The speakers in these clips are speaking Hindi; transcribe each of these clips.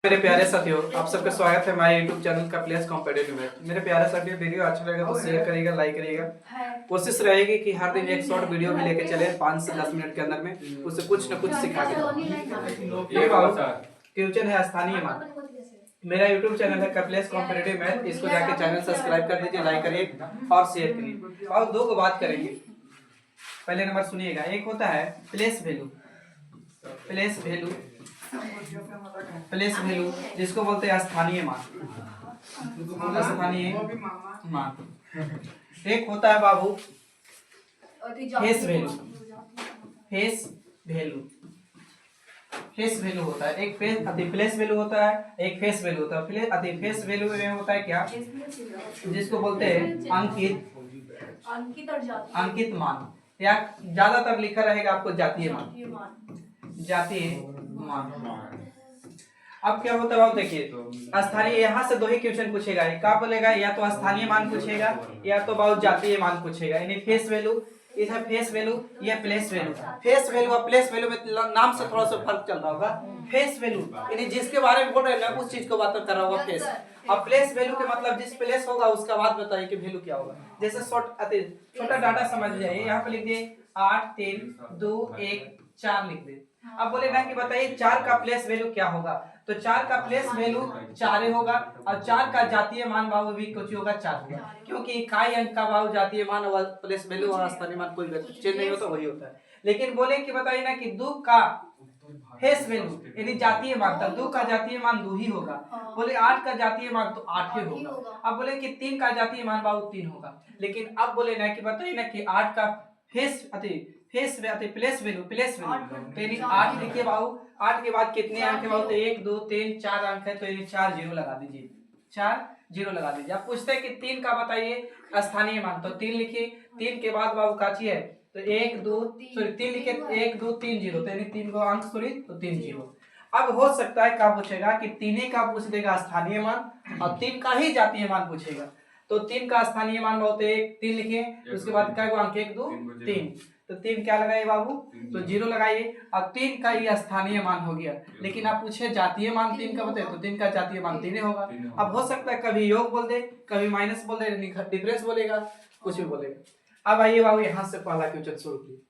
मेरे प्यारे साथियों, आप सबका स्वागत है हमारे YouTube चैनल का प्लेस कॉम्पिटिटिव मैथ। मेरे प्यारे साथियों, वीडियो अच्छा लगेगा तो शेयर करिएगा, लाइक करिएगा। कोशिश रहेगी कि हर दिन एक शॉर्ट वीडियो भी लेके चले 5 से 10 मिनट के अंदर में, उससे कुछ न कुछ सिखा के। ये क्वेश्चन है स्थानीय मान। मेरा YouTube चैनल है कपिलेश कॉम्पिटिटिव मैथ, इसको जाके चैनल सब्सक्राइब कर दीजिए, लाइक करिए और शेयर करिए। और दो को बात करेंगे। पहले नंबर सुनिएगा, एक होता है place value. Place value place value जिसको बोलते हैं स्थानीय मान। स्थानीय मान। एक होता है बाबू face value. Face value face value होता है, एक फेस अति प्लेस वैल्यू होता है, एक फेस वैल्यू होता है। अति फेस वैल्यू में होता है क्या, जिसको बोलते हैं अंकित मान, या ज्यादातर लिखा रहेगा आपको जातीय मान। जातीय मान। अब क्या होता है, देखिए स्थानीय, यहाँ से दो ही क्वेश्चन पूछेगा, क्या बोलेगा, या तो स्थानीय मान पूछेगा या तो बहुत जातीय मान पूछेगा। यानी फेस वैल्यू, इधर फेस वैल्यू या प्लेस वैल्यू। फेस वैल्यू और प्लेस वैल्यू में नाम से थोड़ा सा फर्क चल रहा होगा। फेस वैल्यू यानी जिसके बारे में बोल रहे हैं ना, उस चीज को बात कर रहा होगा फेस। अब प्लेस वैल्यू के मतलब जिस प्लेस होगा उसका बात बताइए कि वैल्यू क्या होगा। जैसे छोटा डाटा समझ जाइए, यहाँ पे लिख दिए 8 3 2 1 4 लिख दे। अब बोले ना कि बताइए 4 का प्लेस वैल्यू क्या होगा, तो 4 का प्लेस वैल्यू 4 होगा, और 4 का जातीय मान बाबू भी कुछ होगा 4 होगा, क्योंकि इकाई अंक का बाबू जातीय मान और प्लेस वैल्यू और स्थानीय मान कोई चेंज नहीं होता, वही होता है। लेकिन बोले कि बताइए ना कि 2 का फेस वैल्यू यानी जातीय मान, तो 2 का जातीय मान 2 ही होगा। बोले 8 का जातीय मान तो 8 ही होगा। अब बोले कि 3 का जातीय मान बाबू 3 होगा। लेकिन अब बोले ना कि बताइए ना कि 8 का फेस प्लेस वैल्यू तो यानी 8 लिखिए बाबू। 8 के बाद कितने अंक है बाबू, तो 1 2 3 4 अंक है, तो यानी 4 जीरो लगा दीजिए। 4 जीरो लगा दीजिए। अब पूछते हैं कि 3 का बताइए स्थानीय मान, तो 3 लिखिए। 3 के बाद बाबू काची है, तो 1 2 सॉरी 3 लिखे, 1 2 3 जीरो, तो यानी 3 को अंक सॉरी तो 3 जीरो। अब हो सकता है क्या पूछेगा कि 3 का पूछ देगा स्थानीय मान और 3 का ही जातीय मान पूछेगा। तो 3 का स्थानीय मान बहुत 1 3 लिखिए, उसके बाद क्या अंक 1 2 3, तो 3 क्या लगाइए बाबू, तो जीरो लगाइए। अब 3 का ये स्थानीय मान हो गया। लेकिन आप पूछे जातीय मान 3 का बताए, तो 3 का जातीय मान 3 होगा। अब हो सकता है कभी योग बोल दे, कभी माइनस बोल दे, डिफरेंस बोलेगा, कुछ भी बोलेगा। अब आइए बाबू यहाँ से पहला क्वेश्चन शुरू कीजिए।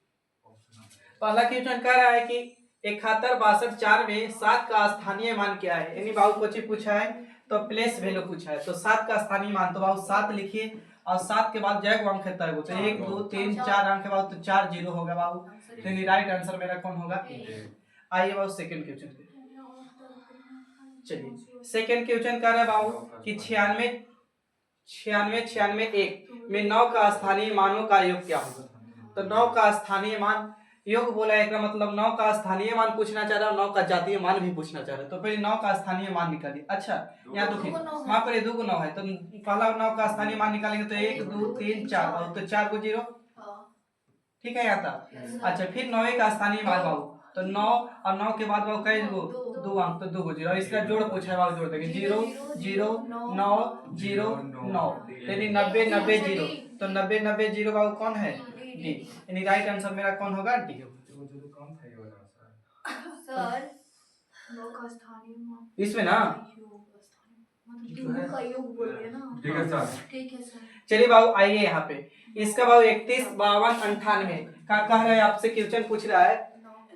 पहला क्वेश्चन कह रहा है कि 71 62 4 में 7 का स्थानीय मान क्या है। यानी बाबू कुछ पूछा है तो प्लेस वैल्यू पूछा है, तो 7 का स्थानीय मान, तो बाबू 7 लिखिए, और 7 के बाद जय अंक है तय, तो 1 2 3 4 अंक के बाद तो 4 जीरो होगा बाबू, तो यानी राइट आंसर मेरा कौन होगा। आइए बाबू सेकंड क्वेश्चन पे चलिए। सेकंड क्वेश्चन कह रहा है बाबू कि 96 96 1 में 9 का स्थानीय मानों का योग क्या होगा। तो 9 का स्थानीय मान योग बोला है, मतलब 9 का स्थानीय मान पूछना चाह रहा है, 9 का जातीय मान भी पूछना चाह रहा है। तो पहले 9 का स्थानीय मान निकालिए। अच्छा यहाँ तो वहां पर 2 को 9 है, तो पहला 9 का स्थानीय मान निकालेंगे तो 1 2 3 4, और तो 4 को जीरो, ठीक है यहाँ था। अच्छा फिर 9 का स्थानीय मान बाबू, तो 9 और 9 के बाद बाबू कई दो अंक, तो 2 को जीरो, इसका जोड़ पूछा है बाबू, जोड़ देंगे 0 0 9 0 9, यानी 90 90 0, तो 90 90 0 बाबू कौन है, डी, यानी राइट आंसर मेरा कौन होगा, डी होगा। सर इसमें ना ठीक है सर। चलिए बाबू आइए यहाँ पे, इसका बाबू 31 52 98 का कह रहा है, आपसे क्वेश्चन पूछ रहा है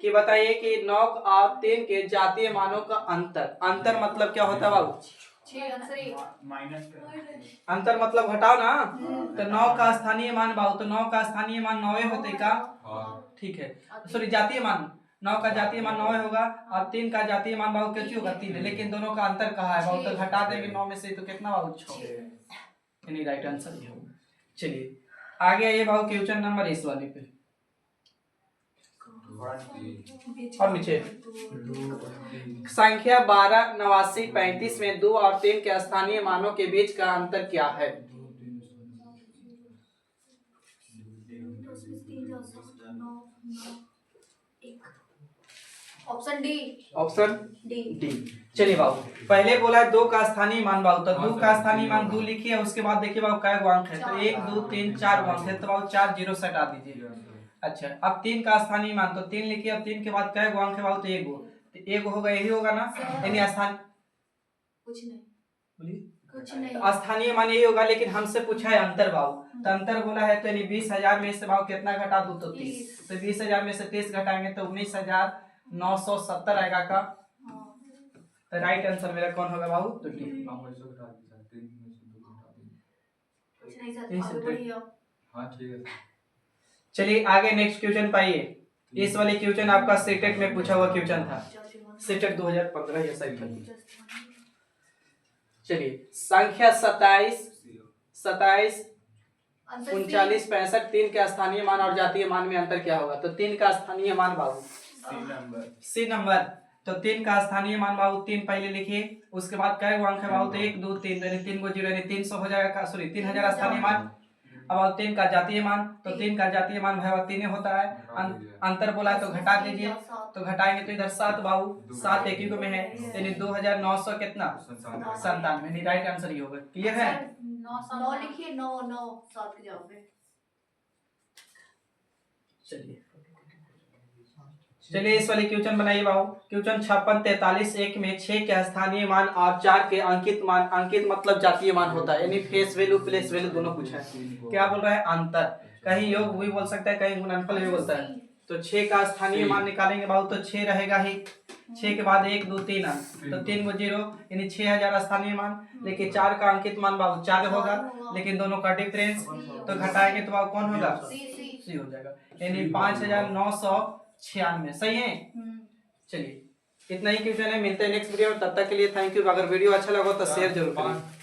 कि बताइए कि 9 और 3 के जातीय मानों का अंतर मतलब क्या होता है बाबू, अंतर मतलब घटाओ ना। तो 9 का स्थानीय मान बाबू, तो 9 का स्थानीय मान 9 होते का, ठीक है, सॉरी जातीय मान 9 का जातीय मान 9 होगा, और 3 का जातीय मान बाबू क्या होगा 3 है, लेकिन दोनों का अंतर कहाँ है बाबू, तो घटा देंगे 9 में से, तो कितना बाबू 6, यानी राइट आंसर ये होगा। चलिए आगे आइए बाबू क्वेश्चन नंबर इस वाले पे और नीचे संख्या 12 89 35 में 2 और 3 के स्थानीय मानों के बीच का अंतर क्या है। Option D. Option D. D. चलिए बाबू पहले बोला है 2 का स्थानीय मान बाबू, तो 2 का स्थानीय मान 2 लिखिए, उसके बाद देखिए बाबू क्या अंक है, तो 1 2 3 4 अंक है, तो बाबू 4 जीरो से हटा दीजिए। अच्छा अब 3 का स्थानीय मान, तो 3 लिखिए, अब 3 के बाद क्या अंक है बाबू, तो 1 हो गया, यही होगा ना, यानी स्थान कुछ नहीं, बोलिए। कुछ नहीं। स्थानीय मान यही होगा, लेकिन हमसे पूछा है अंतर भाव, तो अंतर बोला है तो यानी 20,000 में से भाव कितना घटा दूं तो 30, तो 20,000 में से 30 घटाएंगे तो 19,970 आएगा का। हाँ। तो राइट आंसर मेरा कौन होगा भाव? तो डी। कुछ नहीं सर, यही आगे सब बढ़िए आप। हाँ ठीक है। चलिए आगे नेक्स्ट क्वेश्चन पाइए। इस वाले क्वेश्चन आपका सीटेट में पूछा हुआ क्वेश्चन था, सीटेट 2015 या शायद था। चलिए संख्या 27, 39, 65 तीन के स्थानीय मान और जातीय मान में अंतर क्या होगा? तो तीन का स्थानीय मान बाबू सी नंबर, तो तीन का स्थानीय मान बाबू 3 पहले लिखिए, उसके बाद कै अंक है बाबू? तो 1 2 3, यानी 3 को 0 यानी 300 हो जाएगा, सॉरी 3000 स्थानीय मान। अब आओ 3 का जातीय मान, तो 3 का जातीय मान भाई 3 होता है, अंतर बोला है तो घटा दीजिए, तो घटाएंगे तो इधर 7 बाबू, 7 एक ही में है, यानी 2900 कितना? 97, यानी राइट आंसर ये होगा। क्लियर है? 9 लिखिए, 9 9 7 के जवाब में। चलिए इस वाले क्वेश्चन बनाइए बाबू। क्वेश्चन 56 43 1 में 6 के स्थानीय मान और 4 के अंकित मान, अंकित मतलब जातीय मान होता है, यानी फेस वैल्यू प्लेस वैल्यू दोनों पूछा है। क्या बोल रहा है? अंतर, कहीं योग भी बोल सकता है, कहीं गुणनफल भी बोलता है। तो 6 का स्थानीय मान निकालेंगे बाबू, तो 6 रहेगा ही, 6 के बाद 1 2 3 अंक, तो 3 को 0 यानी 6000 स्थानीय मान, लेकिन 4 का अंकित मान बाबू 4 होगा, लेकिन दोनों का डिफरेंस, तो घटाएंगे तो बाबू कौन होगा? सी हो जाएगा, यानी 5996। सही है? चलिए इतना ही क्वेश्चन है, मिलते हैं नेक्स्ट वीडियो में, तब तक के लिए थैंक यू। अगर वीडियो अच्छा लगा तो शेयर जरूर करें।